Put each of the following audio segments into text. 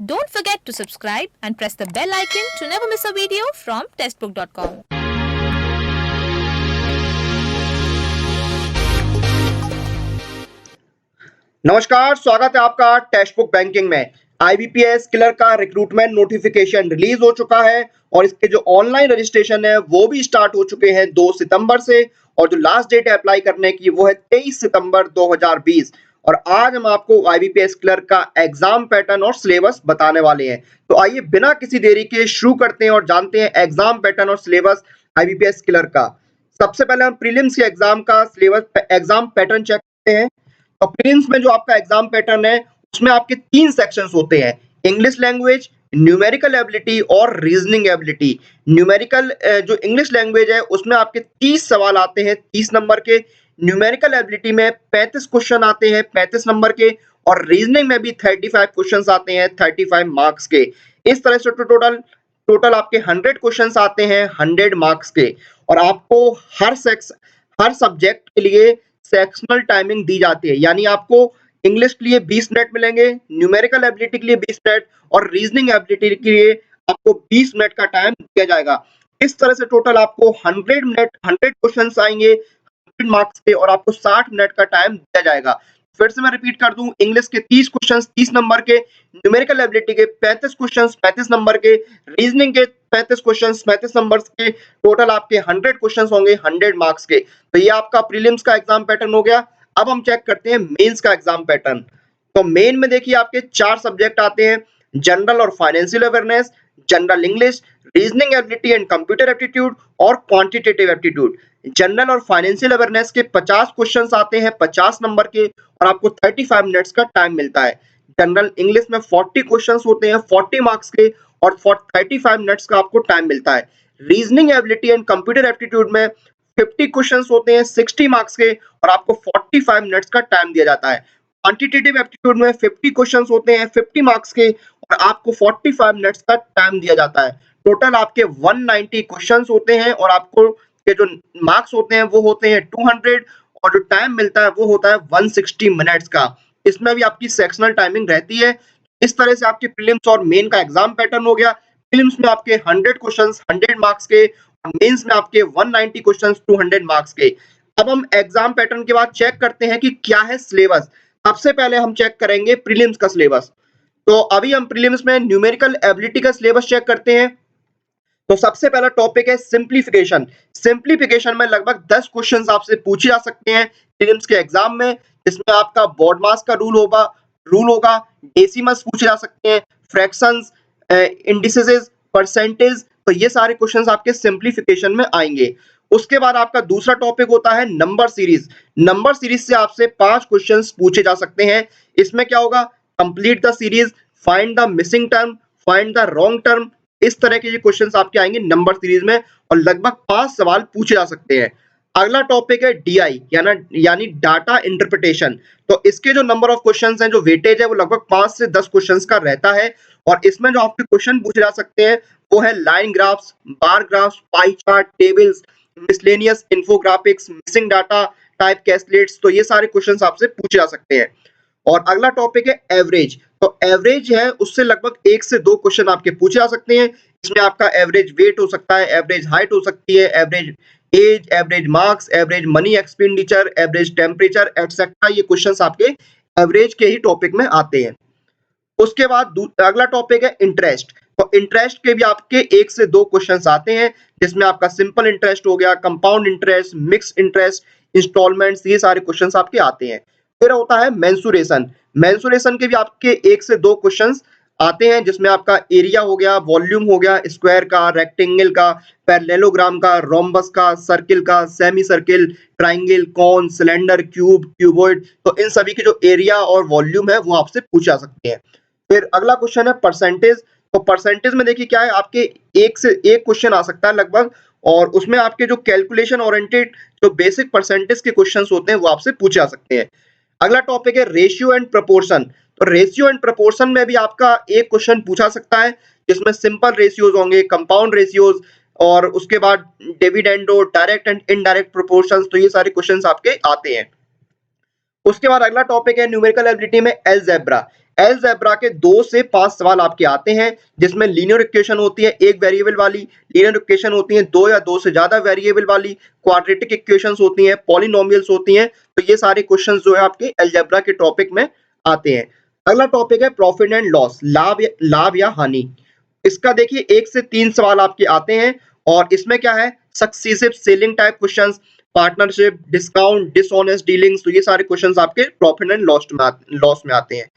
Don't forget to subscribe and press the bell icon to never miss a video from testbook.com. नमस्कार, स्वागत है आपका text book banking में। IBPS clerk का recruitment notification release हो चुका है और इसके जो ऑनलाइन रजिस्ट्रेशन है वो भी स्टार्ट हो चुके हैं 2 सितंबर से, और जो लास्ट डेट है अप्लाई करने की वो है 23 सितंबर 2020। और आज हम आपको आईबीपीएस क्लर्क का एग्जाम पैटर्न और सिलेबस बताने वाले हैं। तो आइए बिना किसी देरी के शुरू करते हैं और जानते हैं एग्जाम पैटर्न और सिलेबस आईबीपीएस क्लर्क का। सबसे पहले हम प्रीलिम्स के एग्जाम का सिलेबस एग्जाम पैटर्न चेक करते हैं। तो प्रीलिम्स में जो आपका एग्जाम पैटर्न है उसमें आपके 3 सेक्शंस होते हैं: इंग्लिश लैंग्वेज, न्यूमेरिकल एबिलिटी और रीजनिंग एबिलिटी। न्यूमेरिकल जो इंग्लिश लैंग्वेज है उसमें आपके 30 सवाल आते हैं 30 नंबर के। न्यूमेरिकल एबिलिटी में 35 क्वेश्चन आते हैं 35 नंबर के, और रीजनिंग में भी 35 क्वेश्चंस आते हैं 35 मार्क्स के। इस तरह से टोटल आपके 100 क्वेश्चंस आते हैं 100 मार्क्स के। और आपको हर सब्जेक्ट के लिए सेक्शनल टाइमिंग दी जाती है, यानी आपको इंग्लिश के लिए 20 मिनट मिलेंगे, न्यूमेरिकल एबिलिटी के लिए 20 मिनट और रीजनिंग एबिलिटी के लिए आपको 20 मिनट का टाइम दिया जाएगा। इस तरह से टोटल आपको 100 मिनट 100 क्वेश्चंस आएंगे 100 मार्क्स के, और आपको 60 मिनट का टाइम दिया जाएगा। फिर से मैं रिपीट कर दूं, इंग्लिश के 30 क्वेश्चंस 30 नंबर के, न्यूमेरिकल एबिलिटी के 35 क्वेश्चंस 35 नंबर के, रीजनिंग के 35 क्वेश्चंस 35 नंबर के। टोटल आपके 100 क्वेश्चंस होंगे 100 मार्क्स के। तो ये आपका प्रीलिम्स का एग्जाम पैटर्न हो गया। अब हम चेक करते हैं मेंस का एग्जाम पैटर्न। तो मेन में देखिए आपके 4 सब्जेक्ट आते हैं: जनरल और financial awareness, general English, reasoning ability and computer aptitude और क्वांटिटेटिव एप्टीट्यूड। जनरल और फाइनेंशियल अवेयरनेस के 50 क्वेश्चंस आते हैं 50 नंबर के, और आपको 35 मिनट्स का टाइम मिलता है। जनरल इंग्लिश में 40 क्वेश्चंस होते हैं 40 मार्क्स के, और 35 मिनट्स का आपको टाइम मिलता है। Reasoning ability and computer aptitude में 50 क्वेश्चंस होते हैं 60 मार्क्स के, और आपको 45 मिनट्स का टाइम दिया जाता है। क्वांटिटेटिव एप्टीट्यूड में 50 क्वेश्चंस होते हैं 50 मार्क्स के, और आपको 45 मिनट्स का टाइम दिया जाता है। टोटल आपके 190 क्वेश्चंस होते हैं, और आपको के जो मार्क्स होते हैं वो होते हैं 200, और जो टाइम मिलता है वो होता है 160 मिनट्स का। इसमें भी आपकी सेक्शनल टाइमिंग रहती है। इस तरह से आपके प्रीलिम्स और मेन का एग्जाम पैटर्न हो गया। प्रीलिम्स में आपके 100 क्वेश्चंस 100 मार्क्स के, और मेंस में आपके 190 क्वेश्चंस 200 मार्क्स के। अब हम एग्जाम पैटर्न के बाद चेक करते हैं कि क्या है सिलेबस। सबसे पहले हम चेक करेंगे प्रीलिम्स का सिलेबस। तो अभी हम प्रीलिम्स में न्यूमेरिकल एबिलिटी का सिलेबस चेक करते हैं। तो सबसे पहला टॉपिक है सिंप्लीफिकेशन। सिंप्लीफिकेशन में लगभग 10 क्वेश्चंस आपसे पूछे जा सकते हैं प्रीलिम्स के एग्जाम में, जिसमें आपका बॉड मास का रूल होगा, डेसिमल्स पूछे जा सकते हैं, फ्रैक्शंस, इंडिसेस, परसेंटेज। तो ये सारे क्वेश्चंस आपके सिंप्लीफिकेशन में आएंगे। उसके बाद आपका दूसरा टॉपिक होता है नंबर सीरीज। नंबर सीरीज से आपसे 5 क्वेश्चंस पूछे जा सकते हैं। इसमें क्या होगा? Complete the series, find the missing term, find the wrong term. इस तरह के ये क्वेश्चंस आपके आएंगे नंबर सीरीज में, और लगभग 5 सवाल पूछे जा सकते हैं। अगला टॉपिक है डीआई यानी डाटा इंटरप्रिटेशन। तो इसके जो नंबर ऑफ क्वेश्चंस हैं, जो वेटेज है, वो लगभग 5 से 10 क्वेश्चंस का रहता है। और इसमें जो आपके क्वेश्चन पूछे जा सकते हैं वो है लाइन ग्राफ्स, बार graphs, pie chart, tables, miscellaneous infographics, missing data, type cascades. तो ये सारे क्वेश्चंस आपसे पूछे जा सकते हैं। और अगला टॉपिक है एवरेज। तो एवरेज है उससे लगभग 1 से 2 क्वेश्चन आपके पूछे जा सकते हैं। इसमें आपका एवरेज वेट हो सकता है, एवरेज हाइट हो सकती है, average age, average marks, average money expenditure, average temperature etcetera. ये क्वेश्चंस आपके एवरेज के ही टॉपिक में आते हैं। उसके बाद अगला टॉपिक है इंटरेस्ट। तो इंटरेस्ट के भी आपके 1 से 2 क्वेश्चंस आते हैं, जिसमें आपका सिंपल इंटरेस्ट हो गया, compound interest, mix interest, instalments. ये सारे क्वेश्चंस आपके आते हैं। फिर होता है मेंसुरेशन। मेंसुरेशन के भी आपके 1 से 2 क्वेश्चंस आते हैं, जिसमें आपका एरिया हो गया, वॉल्यूम हो गया, स्क्वायर का, रेक्टेंगल का, पैरेललोग्राम का, रोम्बस का, सर्किल का, semi circle, triangle, cone, cylinder, cube, cuboid. तो इन सभी के जो एरिया और वॉल्यूम है वो आपसे पूछे जा सकते हैं। फिर अगला क्वेश्चन है परसेंटेज। तो परसेंटेज में देखिए क्या है, आपके 1 से 1 क्वेश्चन आ सकता है लगभग, और उसमें आपके जो कैलकुलेशन ओरिएंटेड जो बेसिक परसेंटेज के क्वेश्चंस होते हैं वो आपसे पूछे जा सकते हैं। अगला टॉपिक है रेशियो एंड प्रोपोर्शन। तो रेशियो एंड प्रोपोर्शन में भी आपका एक क्वेश्चन पूछा सकता है, जिसमें सिंपल रेशियोज होंगे, कंपाउंड रेशियोज, और उसके बाद dividendo, direct and indirect proportions. तो ये सारे क्वेश्चंस आपके आते हैं। उसके बाद अगला टॉपिक है न्यूमेरिकल एबिलिटी में अलजेब्रा। अलजेब्रा के 2 से 5 सवाल आपके आते हैं जिसमें लीनियर इक्वेशन होती है एक वेरिएबल वाली, लीनियर इक्वेशन होती है 2 या 2 से ज्यादा वेरिएबल वाली, क्वाड्रेटिक इक्वेशंस होती हैं, पॉलिनोमियल्स होती हैं। तो ये सारे क्वेश्चंस जो है आपके अलजेब्रा के टॉपिक में आते हैं। अगला टॉपिक है प्रॉफिट एंड लॉस, लाभ या हानि। इसका देखिए 1 से 3 सवाल आपके आते हैं और इसमें क्या है successive selling type questions, partnership, discount, dishonest dealings. तो ये सारे क्वेश्चंस आपके प्रॉफिट एंड लॉस में आते हैं।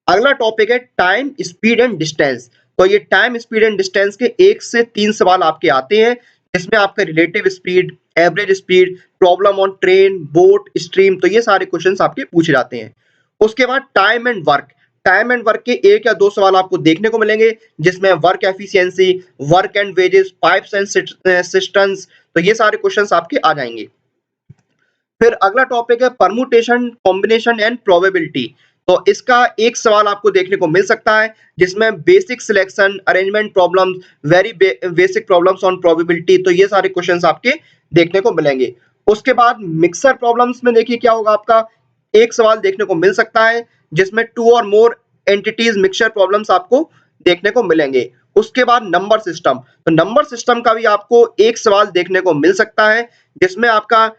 अगला टॉपिक है टाइम, स्पीड एंड डिस्टेंस। तो ये टाइम, स्पीड एंड डिस्टेंस के 1 से 3 सवाल आपके आते हैं इसमें आपका relative speed, average speed, problem on train, boat, stream. तो ये सारे क्वेश्चंस आपके पूछे जाते हैं। उसके बाद time and work, time and work के 1 या 2 सवाल आपको देखने को मिलेंगे जिसमें work efficiency, work and wages, pipes and systems. तो ये सारे क्वेश्चंस आपके आ जाएंगे। फिर अगला टॉपिक है परमुटेशन, कॉम्बिनेशन एंड प्रोबेबिलिटी। तो इसका 1 सवाल आपको देखने को मिल सकता है जिसमें basic selection, arrangement problems, very basic problems on probability. तो ये सारे क्वेश्चंस आपके देखने को मिलेंगे। उसके बाद मिक्सर प्रॉब्लम्स में देखिए क्या होगा, आपका 1 सवाल देखने को मिल सकता है जिसमें 2 और मोर एंटिटीज मिक्सचर प्रॉब्लम्स आपको देखने को मिलेंगे। उसके बाद नंबर सिस्टम, तो नंबर सिस्टम का भी आपको 1 सवाल देखने को मिल सकता है जिसमें आपका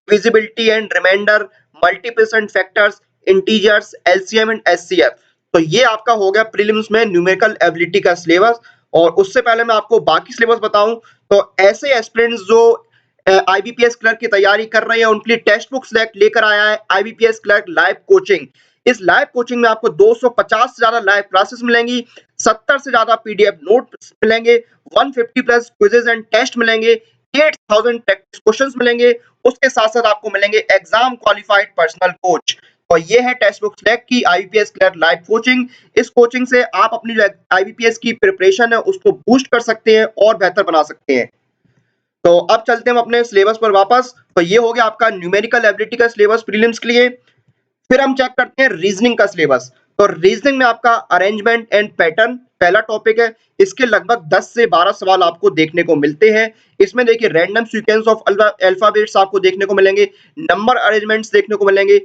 divisibility and remainder, multiplication factors, integers, LCM and HCF। तो ये आपका हो गया प्रीलिम्स में न्यूमेरिकल एबिलिटी का सिलेबस। और उससे पहले मैं आपको बाकी सिलेबस बताऊं तो ऐसे एस्पिरेंट्स जो आईबीपीएस क्लर्क की तैयारी कर रहे हैं उनके लिए टेक्स्ट बुक सिलेक्ट लेकर आया है आईबीपीएस क्लर्क लाइव कोचिंग। इस लाइव कोचिंग में आपको 250 से ज्यादा लाइव क्लासेस मिलेंगी, 70 से ज्यादा पीडीएफ नोट्स मिलेंगे, 150 प्लस क्विजेज एंड टेस्ट मिलेंगे, 8000 प्रैक्टिस क्वेश्चंस मिलेंगे। उसके साथ साथ आपको मिलेंगे एग्जाम क्वालिफाइड पर्सनल कोच। और ये है टेक्स्ट बुक सिलेक्ट की आईबीपीएस क्लर्क लाइव कोचिंग। इस कोचिंग से आप अपनी जो आईबीपीएस की प्रिपरेशन है उसको बूस्ट कर सकते हैं और बेहतर बना सकते हैं। तो अब चलते हैं हम अपने सिलेबस पर वापस। तो ये हो गया आपका न्यूमेरिकल एबिलिटी का सिलेबस प्रीलिम्स के लिए। फिर हम चेक करते हैं रीजनिंग का सिलेबस। तो रीजनिंग में आपका अरेंजमेंट एंड पैटर्न पहला टॉपिक है। इसके लगभग 10 से 12 सवाल आपको देखने को मिलते हैं। इसमें देखिए रैंडम सीक्वेंस ऑफ अल्फाबेट्स आपको देखने को मिलेंगे, नंबर अरेंजमेंट्स देखने को मिलेंगे,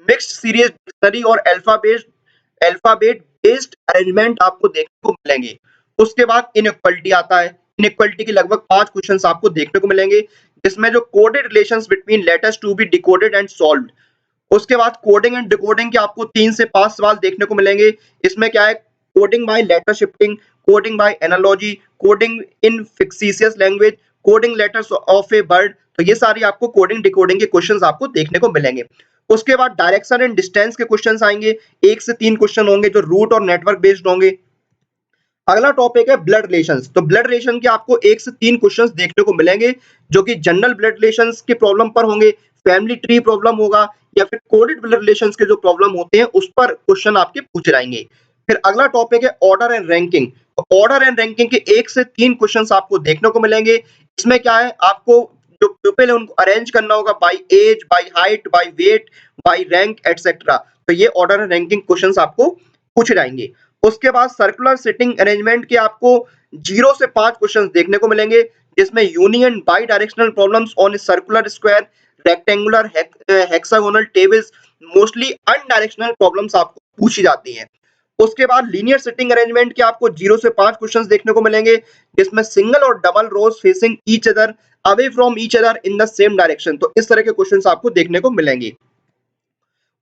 मिक्स्ड सीरीज डिक्शनरी और अल्फाबेट बेस्ड अरेंजमेंट आपको देखने को मिलेंगे। उसके बाद इनइक्वालिटी आता है। इनइक्वालिटी के लगभग 5 क्वेश्चंस आपको देखने को मिलेंगे जिसमें जो coded relations between letters to be decoded and solved. उसके बाद कोडिंग एंड डिकोडिंग के आपको 3 से 5 सवाल देखने को मिलेंगे। इसमें क्या है coding by letter shifting, coding by analogy, coding in fictitious language, coding letters of a word. तो ये सारी आपको कोडिंग डिकोडिंग के क्वेश्चंस आपको देखने को मिलेंगे। उसके बाद डायरेक्शन एंड डिस्टेंस के क्वेश्चंस आएंगे, 1 से 3 क्वेश्चन होंगे जो रूट और नेटवर्क बेस्ड होंगे। अगला टॉपिक है ब्लड रिलेशंस। तो ब्लड रिलेशन के आपको 1 से 3 क्वेश्चंस देखने को मिलेंगे जो कि जनरल ब्लड रिलेशंस के प्रॉब्लम पर होंगे, फैमिली ट्री प्रॉब्लम होगा या फिर कोडेड ब्लड रिलेशंस के जो प्रॉब्लम होते हैं उस पर क्वेश्चन आपके पूछे जाएंगे। फिर अगला टॉपिक है ऑर्डर एंड रैंकिंग। तो ऑर्डर एंड रैंकिंग के 1 से 3 क्वेश्चंस आपको देखने को मिलेंगे। इसमें क्या है आपको जो प्यूपिल है उनको अरेंज करना होगा by age, by height, by weight, by rank etcetera. तो ये ऑर्डर एंड रैंकिंग क्वेश्चंस आपको पूछे जाएंगे। उसके बाद सर्कुलर सिटिंग अरेंजमेंट के आपको 0 से 5 क्वेश्चंस देखने को मिलेंगे जिसमें union bidirectional problems on circular square, rectangular, hexagonal tables, mostly undirectional problems आपको पूछी जाती हैं। उसके बाद लीनियर सिटिंग अरेंजमेंट के आपको 0 से 5 क्वेश्चंस देखने को मिलेंगे जिसमें सिंगल और double rows facing each other, away from each other in the same direction. तो इस तरह के क्वेश्चंस आपको देखने को मिलेंगे।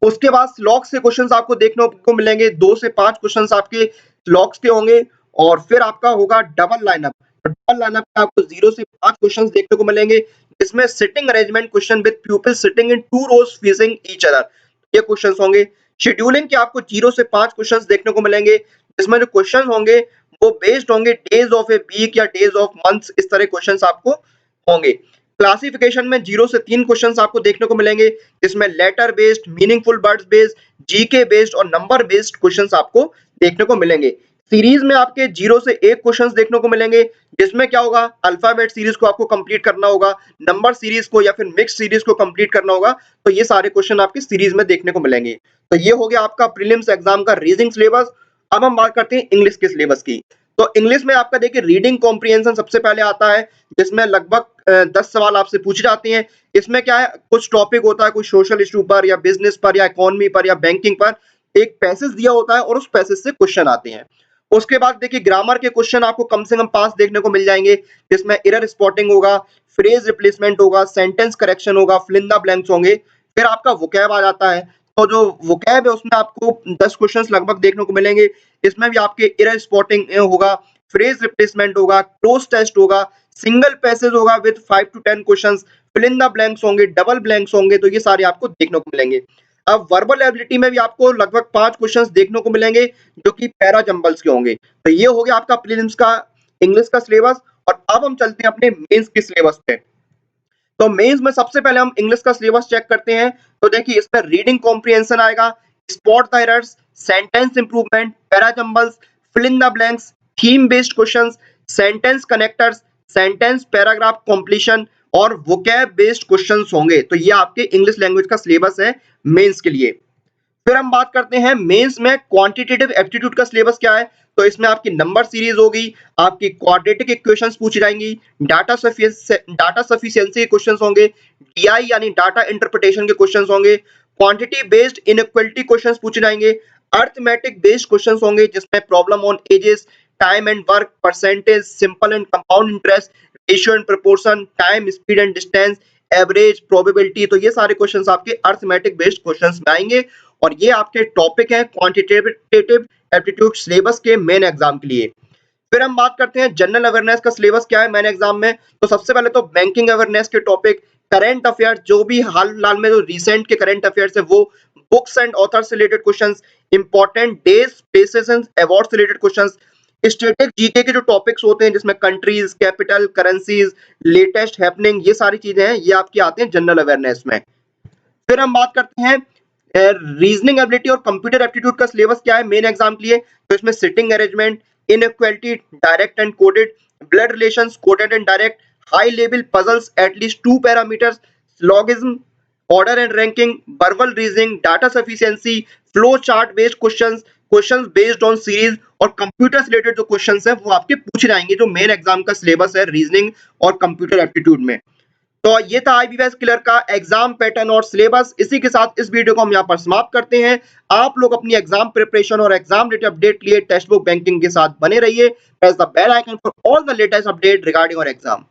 उसके बाद स्लॉक्स के क्वेश्चंस आपको देखने को मिलेंगे, 2 से 5 क्वेश्चंस आपके स्लॉक्स के होंगे। और फिर आपका होगा डबल लाइनअप। तो डबल लाइनअप में आपको 0 से 5 क्वेश्चंस देखने को मिलेंगे जिसमें sitting arrangement question with pupil sitting in 2 rows facing each other, ये क्वेश्चंस होंगे। शेड्यूलिंग के आपको 0 से 5 क्वेश्चंस देखने को मिलेंगे जिसमें जो क्वेश्चंस होंगे वो बेस्ड होंगे डेज ऑफ ए वीक या डेज ऑफ मंथ्स, इस तरह क्वेश्चंस आपको होंगे। क्लासिफिकेशन में 0 से 3 क्वेश्चंस आपको देखने को मिलेंगे जिसमें letter based, meaningful words based, GK based और नंबर बेस्ड क्वेश्चंस आपको देखने को मिलेंगे। सीरीज में आपके 0 से 1 क्वेश्चंस देखने को मिलेंगे जिसमें क्या होगा अल्फाबेट सीरीज को आपको कंप्लीट करना होगा, नंबर सीरीज को या फिर मिक्स सीरीज को कंप्लीट करना होगा। तो ये सारे क्वेश्चन आपकी सीरीज में देखने को मिलेंगे। तो ये हो गया आपका प्रीलिम्स एग्जाम का रीजनिंग सिलेबस। अब हम बात करते हैं इंग्लिश के सिलेबस की। तो इंग्लिश में आपका देखिए रीडिंग कॉम्प्रिहेंशन सबसे पहले आता है जिसमें लगभग 10 सवाल आपसे पूछे जाते हैं। इसमें क्या है कुछ टॉपिक होता है, कुछ सोशल इशू पर या बिजनेस पर या इकोनॉमी पर या बैंकिंग पर। एक पैसेज दिया होता है और उस पैसेज से क्वेश्चन आते हैं। उसके बाद देखिए ग्रामर के क्वेश्चन आपको कम से कम 5 देखने को मिल जाएंगे, जिसमें एरर स्पॉटिंग होगा, फ्रेज रिप्लेसमेंट होगा, सेंटेंस करेक्शन होगा, फिल इन द ब्लैंक्स होंगे। फिर आपका वोकैब आ जाता है, तो जो वोकैब है उसमें आपको 10 क्वेश्चंस लगभग देखने को मिलेंगे। इसमें भी आपके एरर स्पॉटिंग होगा, फ्रेज रिप्लेसमेंट होगा, क्लोज टेस्ट होगा, सिंगल पैसेज होगा with 5 to 10 questions, fill in the blanks होंगे, डबल ब्लैंक्स होंगे, तो ये सारे आपको देखने को मिलेंगे। अब वर्बल एबिलिटी में भी आपको लगभग 5 क्वेश्चंस देखने को मिलेंगे जो कि पैरा जंबल्स के होंगे। तो ये हो गया आपका प्रीलिम्स का इंग्लिश का सिलेबस। और अब हम चलते हैं अपने मेंस के सिलेबस पे। तो मेंस में सबसे पहले हम इंग्लिश का सिलेबस चेक करते हैं। तो देखिए इसमें रीडिंग कॉम्प्रिहेंशन आएगा, spot the errors, sentence improvement, para jumbles, fill in the blanks, theme based questions, sentence connectors, sentence paragraph completion और वोकैब बेस्ड क्वेश्चंस होंगे। तो ये आपके इंग्लिश लैंग्वेज का सिलेबस है मेंस के लिए। फिर हम बात करते हैं मेंस में क्वांटिटेटिव एप्टीट्यूड का सिलेबस क्या है। तो इसमें आपकी नंबर सीरीज होगी, आपकी क्वाड्रेटिक इक्वेशंस पूछी जाएंगी, डाटा सफिशिएंसी के क्वेश्चंस होंगे, डीआई यानी डाटा इंटरप्रिटेशन के क्वेश्चंस होंगे, क्वांटिटी बेस्ड इनइक्वालिटी क्वेश्चंस पूछे जाएंगे, अरिथमेटिक बेस्ड क्वेश्चंस होंगे जिसमें problem on edges, time and work, percentage, simple and compound interest, ratio and proportion, time, speed and distance, average, probability. तो ये सारे क्वेश्चंस आपके अरिथमेटिक बेस्ड क्वेश्चंस में आएंगे और ये आपके टॉपिक है क्वांटिटेटिव एप्टीट्यूड सिलेबस के मेन एग्जाम के लिए। फिर हम बात करते हैं जनरल अवेयरनेस का सिलेबस क्या है मेन एग्जाम में। तो सबसे पहले तो बैंकिंग अवेयरनेस के टॉपिक, करंट अफेयर्स, जो भी हाल में जो रिसेंट के करंट अफेयर्स है वो, बुक्स एंड ऑथर्स से related questions, important days, places and awards से रिलेटेड क्वेश्चंस, स्टैटिक जीके के जो टॉपिक्स होते हैं जिसमें countries, capital, currencies, latest happening, ये सारी चीजें हैं, ये आपकी आती हैं जनरल अवेयरनेस में। फिर हम बात करते हैं रीजनिंग एबिलिटी और कंप्यूटर एप्टीट्यूड का सिलेबस क्या है मेन एग्जाम के लिए। तो इसमें seating arrangement, inequality, direct and coded, blood relations, coded and direct, high level puzzles at least 2 parameters, syllogism, order and ranking, verbal reasoning, data sufficiency, flow chart based questions, questions based on series और computer से related जो questions है वो आपके पूछे जाएंगे जो main exam का सिलेबस है रीजनिंग और कंप्यूटर एप्टीट्यूड में। तो ये था आईबीपीएस क्लियर का एग्जाम पैटर्न और सिलेबस। इसी के साथ इस वीडियो को हम यहाँ पर समाप्त करते हैं। आप लोग अपनी एग्जाम प्रिपरेशन और एग्जाम रिलेटेड अपडेट लिए टेक्स्ट बुक बैंकिंग के साथ बने रहिए। Press the bell icon for all the latest update regarding your exam.